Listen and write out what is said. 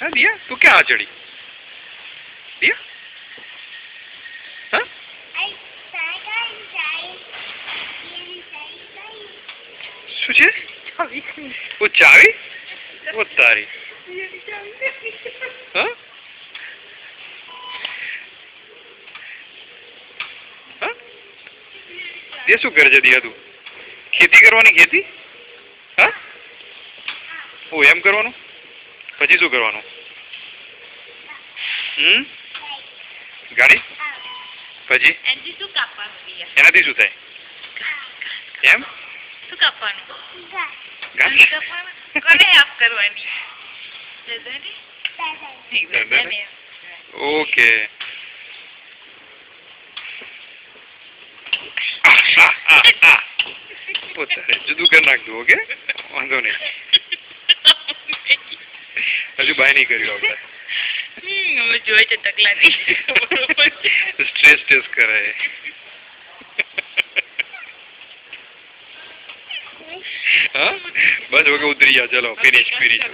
हाँ दिया तू क्या आ चढ़ी दिया हाँ શું છે वो चावी वो तारी हाँ हाँ ये શું કરે છે દિયા તું ખેતી કરવાની ખેતી હા ઓ એમ કરવાનું પછી શું કરવાનું ગાડી પછી એનાથી શું થાય એમ શું કાપવાનું ગાડી કાપવાનું કોને આપ કરવાની ઓકે પોતાને જુદું કરી નાખતું ઓકે વાંધો નહીં હજુ બાય નહીં કર્યું આપણે જોઈ છે ટકલાની સ્ટ્રેસ ટેસ્ટ કરાય हाँ बस हो गया उतरी जा चलो फिनिश